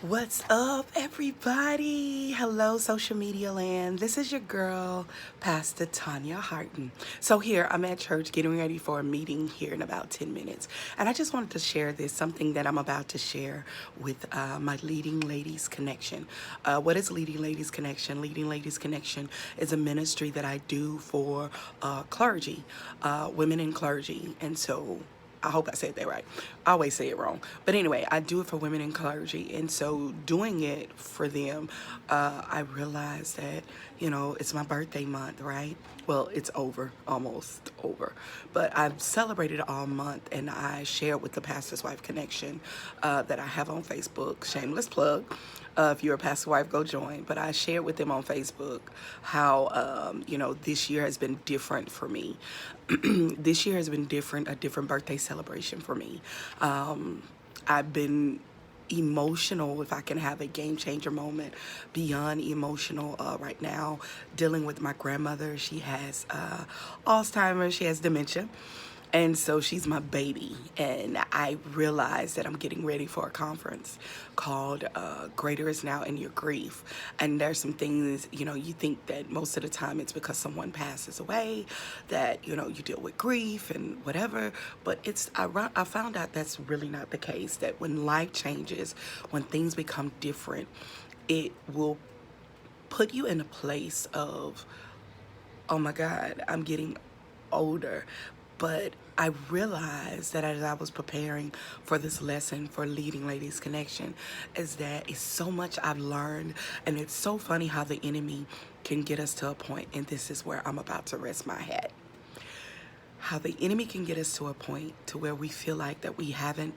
What's up, everybody? Hello, social media land. This is your girl, Pastor Tanya Harton. So here, I'm at church getting ready for a meeting here in about 10 minutes. And I just wanted to share something that I'm about to share with my Leading Ladies Connection. What is Leading Ladies Connection? Leading Ladies Connection is a ministry that I do for clergy, women in clergy. And so I hope I said that right. I always say it wrong. But anyway, I do it for women in clergy. And so doing it for them, I realized that, it's my birthday month, right? Well, it's over, almost over. But I've celebrated all month, and I shared with the Pastor's Wife Connection that I have on Facebook. Shameless plug. If you're a pastor's wife, go join. But I shared with them on Facebook how, this year has been different for me. This year has been different, a different birthday celebration for me. I've been emotional, if I can have a game changer moment, beyond emotional right now, dealing with my grandmother. She has Alzheimer's, she has dementia. And so she's my baby, and I realized that I'm getting ready for a conference called Greater is Now in Your Grief. And there's some things, you think that most of the time it's because someone passes away, that, you deal with grief and whatever. But I found out that's really not the case, that when life changes, when things become different, it will put you in a place of, oh my God, I'm getting older. But I realized that as I was preparing for this lesson for Leading Ladies Connection, is that it's so much I've learned, and it's so funny how the enemy can get us to a point, and this is where I'm about to rest my hat. How the enemy can get us to a point to where we feel like that we haven't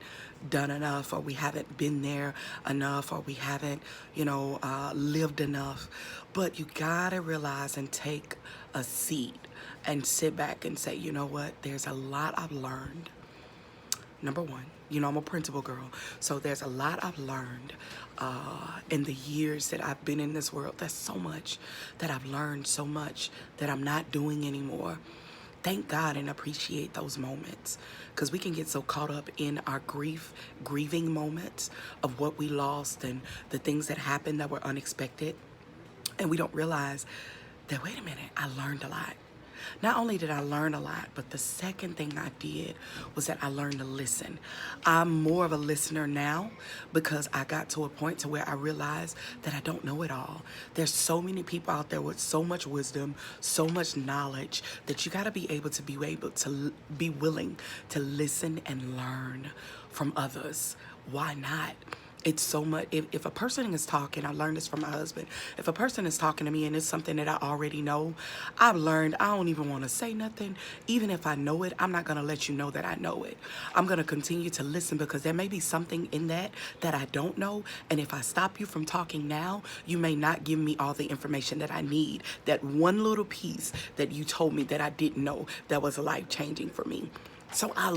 done enough, or we haven't been there enough, or we haven't, lived enough. But you gotta realize and take a seat and sit back and say, you know what, there's a lot I've learned. Number one, I'm a principal girl, so there's a lot I've learned in the years that I've been in this world. There's so much that I've learned, so much that I'm not doing anymore. Thank God and appreciate those moments, because we can get so caught up in our grieving moments of what we lost and the things that happened that were unexpected. And we don't realize that, wait a minute, I learned a lot. Not only did I learn a lot, but the second thing I did was that I learned to listen. I'm more of a listener now because I got to a point to where I realized that I don't know it all. There's so many people out there with so much wisdom, so much knowledge, that you got to be able to be willing to listen and learn from others. Why not? It's so much. If a person is talking, I learned this from my husband. If a person is talking to me and it's something that I already know, I've learned I don't even want to say nothing. Even if I know it, I'm not going to let you know that I know it. I'm going to continue to listen, because there may be something in that I don't know. And if I stop you from talking now, you may not give me all the information that I need. That one little piece that you told me that I didn't know that was life-changing for me. So I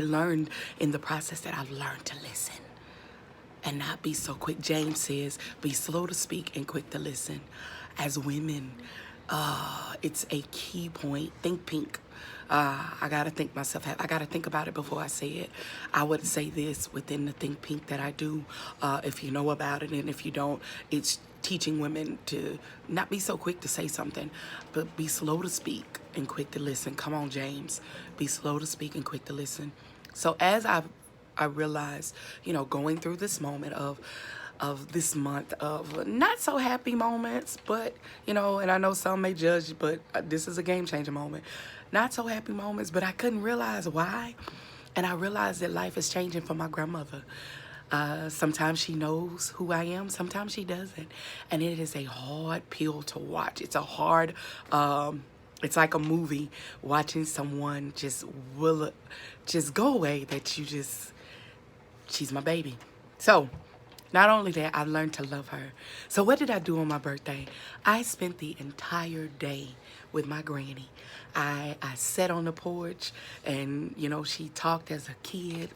learned in the process that I've learned to listen and not be so quick. James says, be slow to speak and quick to listen. As women, it's a key point. Think pink. I gotta think myself. I gotta think about it before I say it. I would say this within the think pink that I do. If you know about it, and if you don't, it's teaching women to not be so quick to say something, but be slow to speak and quick to listen. Come on, James. Be slow to speak and quick to listen. So as I realized, going through this moment of this month of not so happy moments, but, and I know some may judge, but this is a game changer moment. Not so happy moments, but I couldn't realize why. And I realized that life is changing for my grandmother. Sometimes she knows who I am, sometimes she doesn't. And it is a hard pill to watch. It's a hard, it's like a movie, watching someone just go away, that she's my baby. So not only that, I learned to love her. So what did I do on my birthday? I spent the entire day with my granny. I sat on the porch, and, she talked as a kid.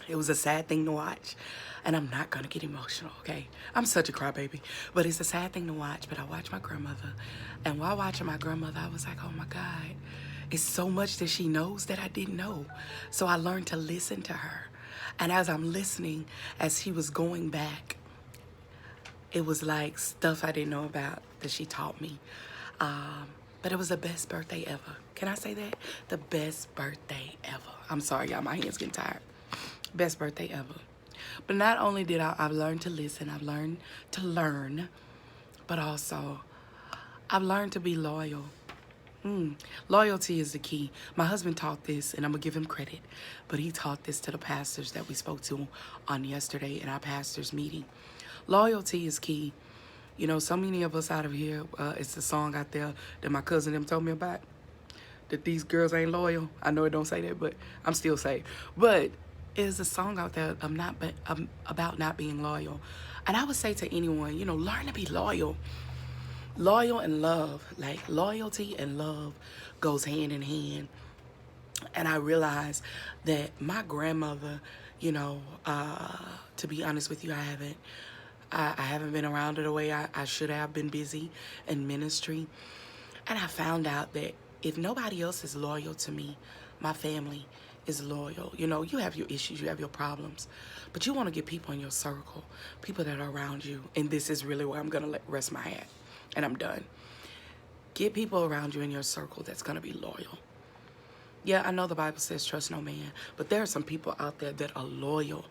It was a sad thing to watch. And I'm not going to get emotional, okay? I'm such a crybaby. But it's a sad thing to watch. But I watched my grandmother. And while watching my grandmother, I was like, oh, my God. It's so much that she knows that I didn't know. So I learned to listen to her. And as I'm listening, as he was going back, it was like stuff I didn't know about that she taught me. But it was the best birthday ever. Can I say that? The best birthday ever. I'm sorry, y'all. My hands getting tired. Best birthday ever. But not only did I've learned to listen, I've learned to learn, but also I've learned to be loyal. Loyalty is the key. My husband taught this, and I'm going to give him credit, but he taught this to the pastors that we spoke to on yesterday in our pastors meeting. Loyalty is key. You know, so many of us out of here, it's a song out there that my cousin them told me about, that these girls ain't loyal. I know it don't say that, but I'm still saved. But there's a song out there about not being loyal. And I would say to anyone, you know, learn to be loyal. Loyal and love, like loyalty and love goes hand in hand. And I realized that my grandmother, you know, to be honest with you, I haven't been around her the way I should have. Been busy in ministry. And I found out that if nobody else is loyal to me, my family is loyal. You know, you have your issues, you have your problems, but you want to get people in your circle, people that are around you. And this is really where I'm going to rest my hat. And I'm done. Get people around you in your circle that's going to be loyal. Yeah, I know the Bible says trust no man, but there are some people out there that are loyal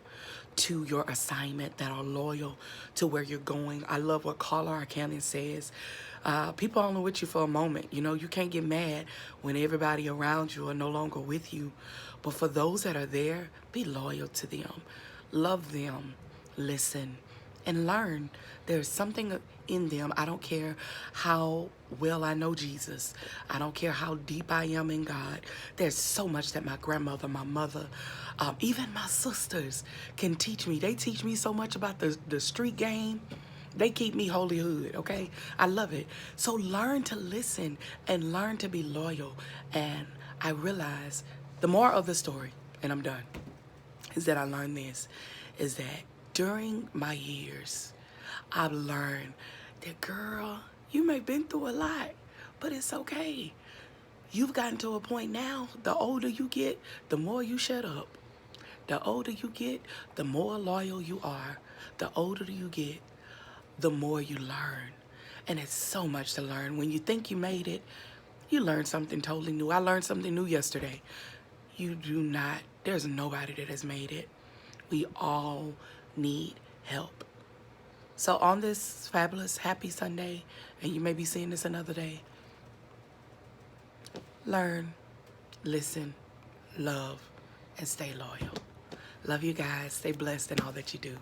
to your assignment, that are loyal to where you're going. I love what Carla Arcanian says. People are only with you for a moment. You know, you can't get mad when everybody around you are no longer with you. But for those that are there, be loyal to them. Love them. Listen. And learn. There's something in them. I don't care how well I know Jesus. I don't care how deep I am in God. There's so much that my grandmother, my mother, even my sisters can teach me. They teach me so much about the street game. They keep me holy hood, okay? I love it. So learn to listen and learn to be loyal. And I realize the moral of the story, and I'm done, is that I learned this, is that during my years, I've learned that, girl, you may have been through a lot, but it's okay. You've gotten to a point now, the older you get, the more you shut up. The older you get, the more loyal you are. The older you get, the more you learn. And it's so much to learn. When you think you made it, you learn something totally new. I learned something new yesterday. You do not, there's nobody that has made it. We all need help. So on this fabulous, happy Sunday, and you may be seeing this another day, learn, listen, love, and stay loyal. Love you guys. Stay blessed in all that you do.